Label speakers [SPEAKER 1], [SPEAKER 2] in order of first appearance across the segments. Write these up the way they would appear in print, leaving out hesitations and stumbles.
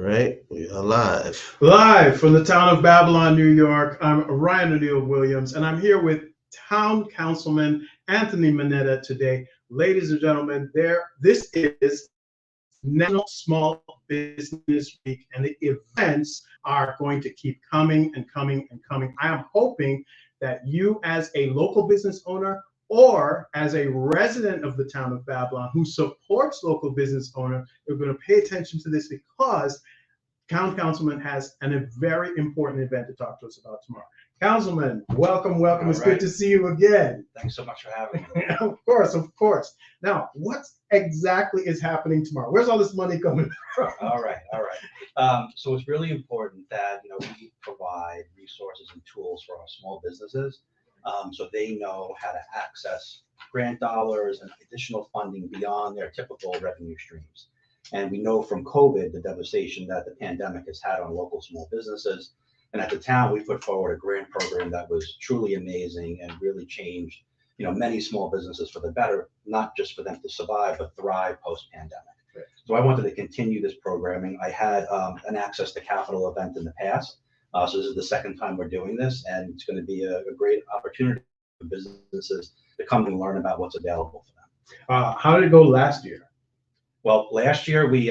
[SPEAKER 1] right, we are live.
[SPEAKER 2] Live from the town of Babylon, New York, I'm Ryan O'Neill Williams, and I'm here with Town Councilman Anthony Manetta today. Ladies and gentlemen, this is National Small Business Week, and the events are going to keep coming and coming and coming. I am hoping that you, as a local business owner or as a resident of the town of Babylon who supports local business owner, you're going to pay attention to this because Town Councilman has a very important event to talk to us about tomorrow. Councilman, welcome.
[SPEAKER 3] All
[SPEAKER 2] It's
[SPEAKER 3] right.
[SPEAKER 2] good to see you again.
[SPEAKER 3] Thanks so much for having me.
[SPEAKER 2] Of course. Now, what exactly is happening tomorrow? Where's all this money coming from?
[SPEAKER 3] All right. So it's really important that we provide resources and tools for our small businesses, so they know how to access grant dollars and additional funding beyond their typical revenue streams. And we know from COVID the devastation that the pandemic has had on local small businesses. And at the town, we put forward a grant program that was truly amazing and really changed, many small businesses for the better, not just for them to survive, but thrive post-pandemic.
[SPEAKER 2] Right.
[SPEAKER 3] So I wanted to continue this programming. I had an Access to Capital event in the past. So this is the second time we're doing this, and it's going to be a great opportunity for businesses to come and learn about what's available for them.
[SPEAKER 2] How did it go last year?
[SPEAKER 3] Well, last year we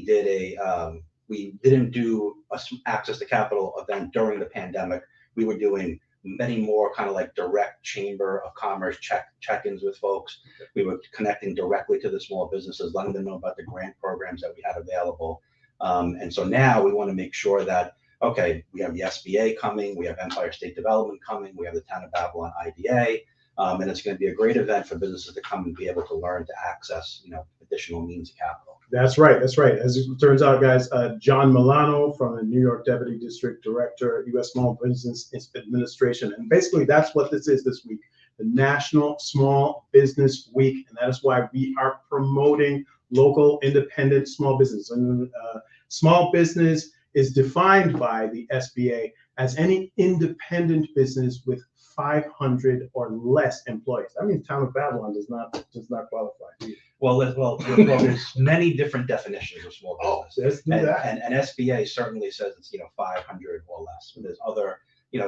[SPEAKER 3] didn't do a Access to Capital event during the pandemic. We were doing many more kind of like direct Chamber of Commerce check-ins with folks. We were connecting directly to the small businesses, letting them know about the grant programs that we had available. And so now we want to make sure that, okay, we have the SBA coming, we have Empire State Development coming, we have the Town of Babylon IDA, and it's going to be a great event for businesses to come and be able to learn to access, additional means of capital.
[SPEAKER 2] That's right. As it turns out, guys, John Milano from the New York Deputy District Director, U.S. Small Business Administration. And basically, that's what this is this week, the National Small Business Week. And that is why we are promoting local independent small business. And small business is defined by the SBA as any independent business with 500 or less employees. I mean, Town of Babylon does not qualify.
[SPEAKER 3] Well, there's many different definitions of small business.
[SPEAKER 2] Let's do that.
[SPEAKER 3] And SBA certainly says it's 500 or less. But there's other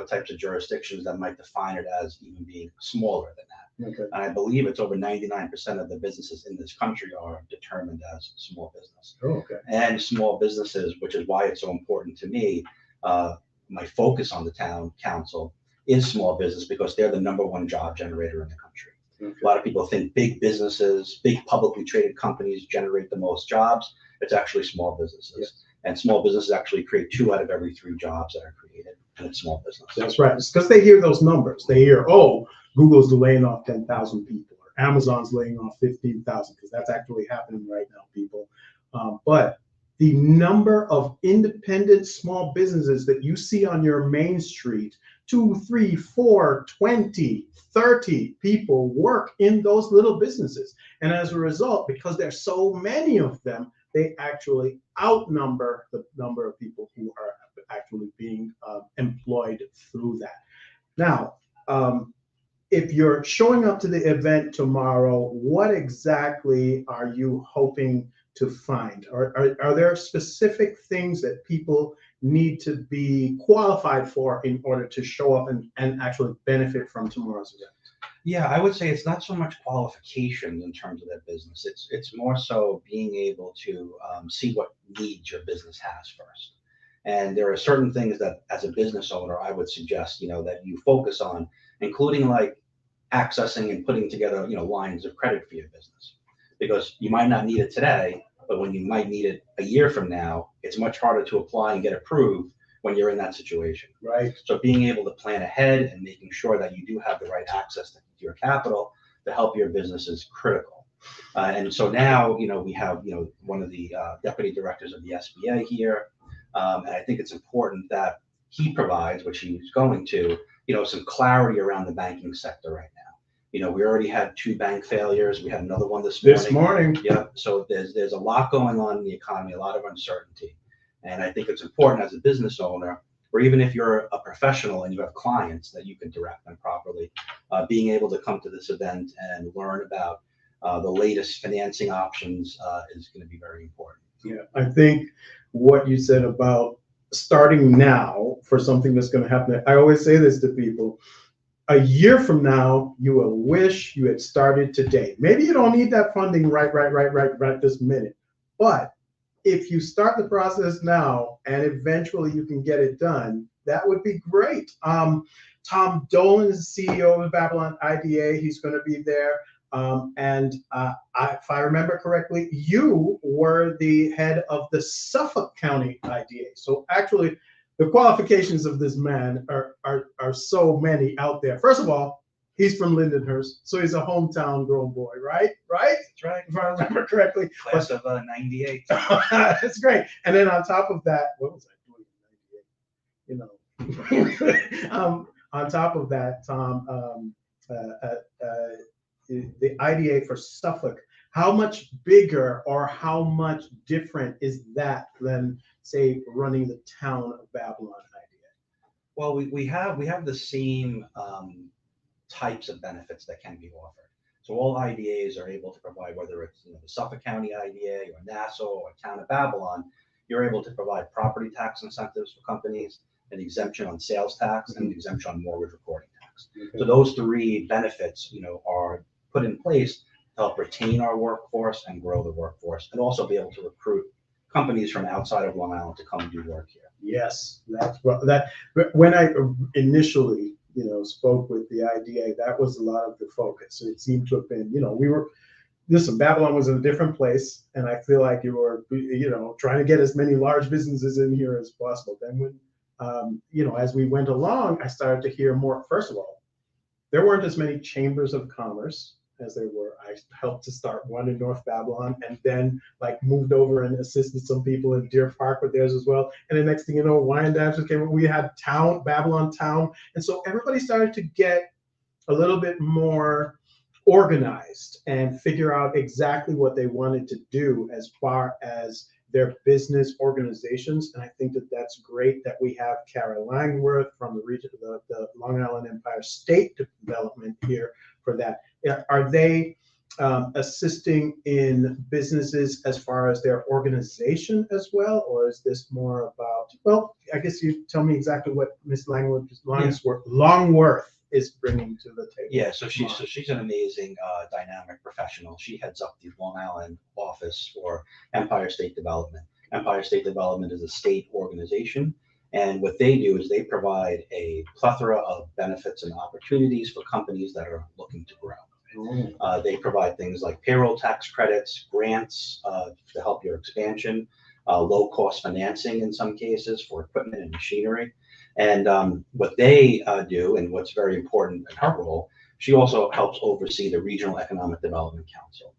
[SPEAKER 3] types of jurisdictions that might define it as even being smaller than that.
[SPEAKER 2] Okay.
[SPEAKER 3] And I believe it's over 99% of the businesses in this country are determined as small business.
[SPEAKER 2] Oh, okay.
[SPEAKER 3] And small businesses, which is why it's so important to me. My focus on the town council is small business because they're the number one job generator in the country.
[SPEAKER 2] Okay.
[SPEAKER 3] A lot of people think big businesses, big publicly traded companies generate the most jobs. It's actually small businesses.
[SPEAKER 2] Yes.
[SPEAKER 3] And small businesses actually create 2 out of every 3 jobs that are created, and it's small business.
[SPEAKER 2] That's right. It's because they hear those numbers. They hear, oh, Google's laying off 10,000 people, or Amazon's laying off 15,000, because that's actually happening right now, people. But the number of independent small businesses that you see on your main street, 2, 3, 4, 20, 30 people work in those little businesses. And as a result, because there's so many of them, they actually outnumber the number of people who are actually being employed through that. Now, if you're showing up to the event tomorrow, what exactly are you hoping to find? Are there specific things that people need to be qualified for in order to show up and actually benefit from tomorrow's event?
[SPEAKER 3] Yeah, I would say it's not so much qualifications in terms of their business. It's more so being able to see what needs your business has first. And there are certain things that, as a business owner, I would suggest, that you focus on, including like accessing and putting together, lines of credit for your business. Because you might not need it today, but when you might need it a year from now, it's much harder to apply and get approved when you're in that situation.
[SPEAKER 2] Right.
[SPEAKER 3] So being able to plan ahead and making sure that you do have the right access to your capital to help your business is critical. And so now, we have, one of the deputy directors of the SBA here. And I think it's important that he provides, which he's going to, some clarity around the banking sector right now. We already had 2 bank failures. We had another one this morning. Yeah. So there's a lot going on in the economy, a lot of uncertainty. And I think it's important as a business owner, or even if you're a professional and you have clients, that you can direct them properly. Being able to come to this event and learn about the latest financing options is going to be very important.
[SPEAKER 2] Yeah, I think what you said about starting now for something that's going to happen, I always say this to people. A year from now, you will wish you had started today. Maybe you don't need that funding right this minute. But if you start the process now and eventually you can get it done, that would be great. Tom Dolan is the CEO of Babylon IDA. He's going to be there. If I remember correctly, you were the head of the Suffolk County IDA. So actually, the qualifications of this man are so many out there. First of all, he's from Lindenhurst, so he's a hometown grown boy, right? Right?
[SPEAKER 3] That's right.
[SPEAKER 2] If I remember correctly.
[SPEAKER 3] Class of '98.
[SPEAKER 2] That's great. And then on top of that, what was I doing in '98? You know, on top of that, Tom, the IDA for Suffolk, how much bigger or how much different is that than, say, running the town of Babylon IDA?
[SPEAKER 3] Well, we have the same types of benefits that can be offered. So all IDAs are able to provide, whether it's the Suffolk County IDA or Nassau or Town of Babylon, you're able to provide property tax incentives for companies, an exemption on sales tax, and an exemption on mortgage recording tax.
[SPEAKER 2] Okay.
[SPEAKER 3] So those three benefits, are put in place to help retain our workforce and grow the workforce, and also be able to recruit companies from outside of Long Island to come do work here.
[SPEAKER 2] Yes, that's what when I initially, spoke with the IDA, that was a lot of the focus. It seemed to have been, Babylon was in a different place, and I feel like you were, trying to get as many large businesses in here as possible. Then when, as we went along, I started to hear more. First of all, there weren't as many chambers of commerce as there were. I helped to start one in North Babylon, and then moved over and assisted some people in Deer Park with theirs as well. And the next thing you know, Wyandotte came. We had Babylon Town, and so everybody started to get a little bit more organized and figure out exactly what they wanted to do as far as their business organizations. And I think that that's great that we have Cara Langworth from the region, the Long Island Empire State Development here for that. Are they assisting in businesses as far as their organization as well, or is this more about? Well, I guess you tell me exactly what Miss Longworth is bringing to the table.
[SPEAKER 3] Yeah, so she's an amazing dynamic professional. She heads up the Long Island office for Empire State Development. Empire State Development is a state organization, and what they do is they provide a plethora of benefits and opportunities for companies that are looking to grow. They provide things like payroll tax credits, grants to help your expansion, low-cost financing in some cases for equipment and machinery. And what they do, and what's very important in her role, she also helps oversee the Regional Economic Development Council.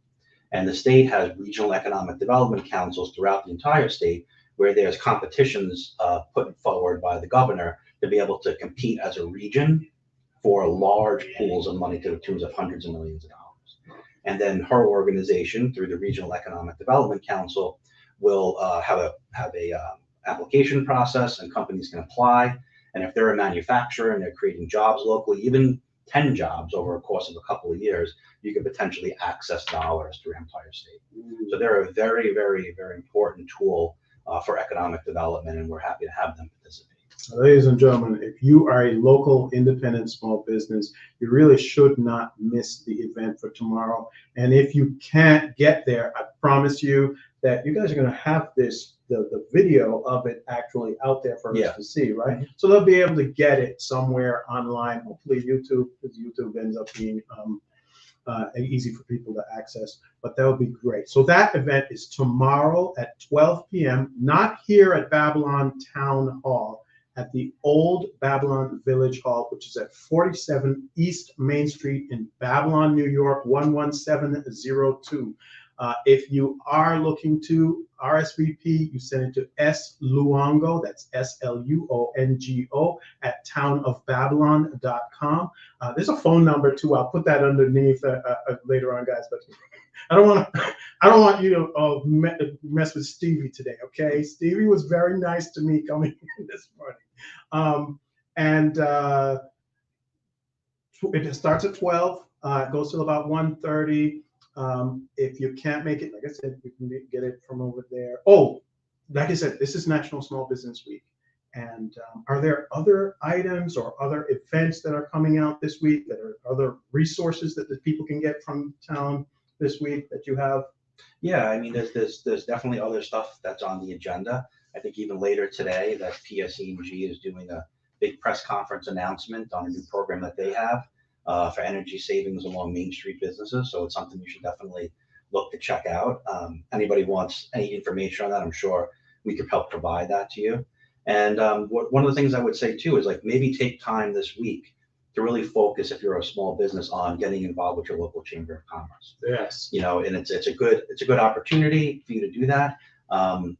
[SPEAKER 3] And the state has regional economic development councils throughout the entire state, where there's competitions put forward by the governor to be able to compete as a region for large pools of money to the tunes of hundreds of millions of dollars. And then her organization, through the Regional Economic Development Council, will have a application process, and companies can apply. And if they're a manufacturer and they're creating jobs locally, even 10 jobs over a course of a couple of years, you could potentially access dollars through Empire State. So they're a very, very, very important tool for economic development, and we're happy to have them participate.
[SPEAKER 2] Ladies and gentlemen, if you are a local independent small business, you really should not miss the event for tomorrow. And if you can't get there, I promise you that you guys are going to have the video of it actually out there for us to see, right? Mm-hmm. So they'll be able to get it somewhere online, hopefully YouTube, because YouTube ends up being easy for people to access, but that would be great. So that event is tomorrow at 12 p.m., not here at Babylon Town Hall, at the old Babylon Village Hall, which is at 47 East Main Street in Babylon, New York, 11702. If you are looking to RSVP, you send it to sluongo, that's SLUONGO, at townofbabylon.com. There's a phone number too. I'll put that underneath later on, guys. But I don't want you to mess with Stevie today, okay? Stevie was very nice to me coming in this morning. It starts at 12. It goes till about 1:30. If you can't make it, like I said, you can get it from over there. Oh, like I said, this is National Small Business Week. And are there other items or other events that are coming out this week, that are other resources that the people can get from town this week that you have?
[SPEAKER 3] Yeah, I mean, there's definitely other stuff that's on the agenda. I think even later today that PSE&G is doing a big press conference announcement on a new program that they have for energy savings along Main Street businesses. So it's something you should definitely look to check out. Anybody wants any information on that, I'm sure we could help provide that to you. And one of the things I would say too is like maybe take time this week to really focus, if you're a small business, on getting involved with your local chamber of commerce.
[SPEAKER 2] Yes.
[SPEAKER 3] You know, and it's a good opportunity for you to do that.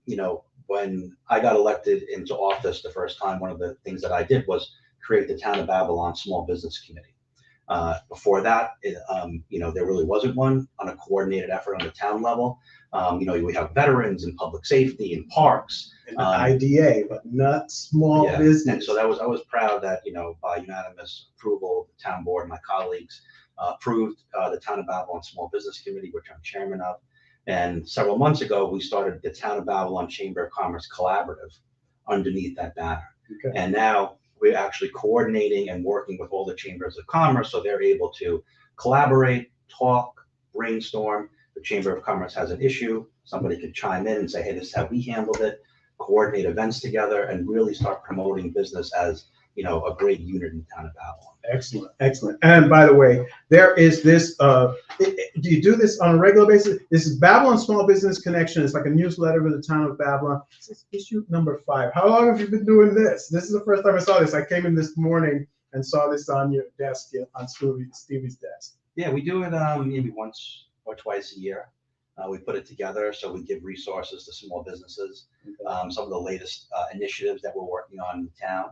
[SPEAKER 3] You know, when I got elected into office the first time, one of the things that I did was create the Town of Babylon Small Business Committee. Before that, you know, there really wasn't one on a coordinated effort on the town level. You know, we have veterans and public safety and parks.
[SPEAKER 2] And IDA, but not small business.
[SPEAKER 3] And so I was proud that, you know, by unanimous approval, the town board, my colleagues approved the Town of Babylon Small Business Committee, which I'm chairman of. And several months ago, we started the Town of Babylon Chamber of Commerce Collaborative underneath that banner.
[SPEAKER 2] Okay.
[SPEAKER 3] And now we're actually coordinating and working with all the chambers of commerce, so they're able to collaborate, talk, brainstorm. The Chamber of Commerce has an issue, somebody could chime in and say, hey, this is how we handled it, coordinate events together, and really start promoting business as, you know, a great unit in the Town of Babylon.
[SPEAKER 2] Excellent, excellent. And by the way, there is this, do you do this on a regular basis? This is Babylon Small Business Connection. It's like a newsletter for the Town of Babylon. This is issue number 5. How long have you been doing this? This is the first time I saw this. I came in this morning and saw this on your desk, on Stevie's desk.
[SPEAKER 3] Yeah, we do it maybe once or twice a year. We put it together, so we give resources to small businesses.
[SPEAKER 2] Okay.
[SPEAKER 3] Some of the latest initiatives that we're working on in the town.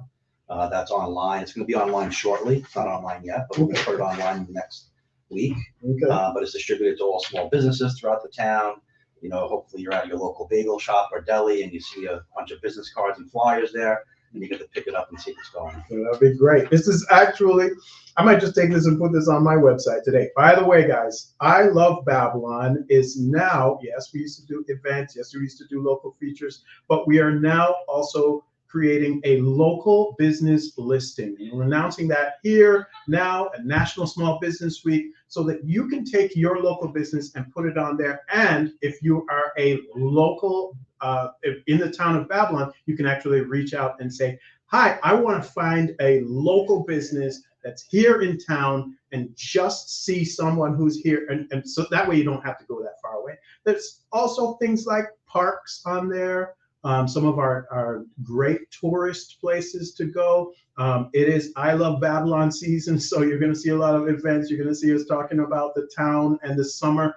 [SPEAKER 3] That's online. It's going to be online shortly. It's not online yet, but we're going to put it online in the next week.
[SPEAKER 2] Okay.
[SPEAKER 3] But it's distributed to all small businesses throughout the town. You know, hopefully you're at your local bagel shop or deli and you see a bunch of business cards and flyers there, and you get to pick it up and see what's going on.
[SPEAKER 2] That'd be great. This is actually, I might just take this and put this on my website today. By the way, guys, I Love Babylon is now, yes, we used to do events. Yes, we used to do local features, but we are now also creating a local business listing. And we're announcing that here now at National Small Business Week so that you can take your local business and put it on there. And if you are a local in the Town of Babylon, you can actually reach out and say, hi, I want to find a local business that's here in town and just see someone who's here. And so that way you don't have to go that far away. There's also things like parks on there. Some of our great tourist places to go. It is I Love Babylon season, so you're going to see a lot of events. You're going to see us talking about the town and the summer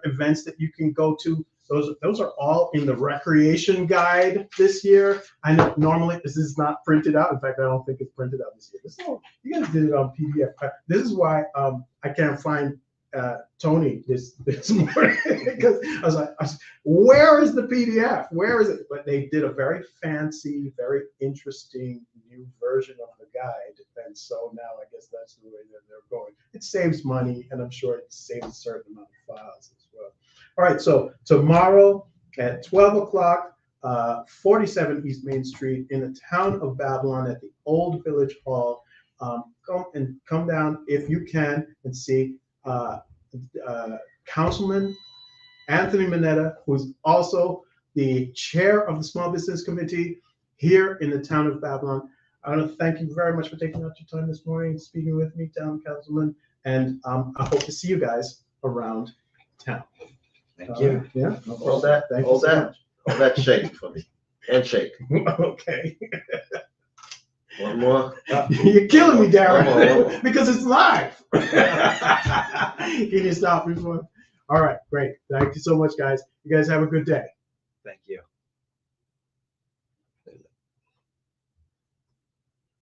[SPEAKER 2] events that you can go to. Those are all in the recreation guide this year. I know normally this is not printed out. In fact, I don't think it's printed out this year. You guys did it on PDF. This is why I can't find Tony this morning because I was like, where is the PDF? Where is it? But they did a very fancy, very interesting new version of the guide, and so now I guess that's the way that they're going. It saves money, and I'm sure it saves a certain amount of files as well. All right, so tomorrow at 12 o'clock, 47 East Main Street in the Town of Babylon at the Old Village Hall. Come down if you can and see Councilman Anthony Manetta, who's also the chair of the Small Business Committee here in the Town of Babylon. I want to thank you very much for taking out your time this morning, speaking with me, Town Councilman, and I hope to see you guys around town.
[SPEAKER 3] Thank you.
[SPEAKER 2] Yeah.
[SPEAKER 4] Hold that. Hold that shake for me. Handshake.
[SPEAKER 2] Okay.
[SPEAKER 4] One more.
[SPEAKER 2] You're killing me, Darren,
[SPEAKER 4] One more.
[SPEAKER 2] because it's live. Can you stop before? All right, great. Thank you so much, guys. You guys have a good day.
[SPEAKER 3] Thank you.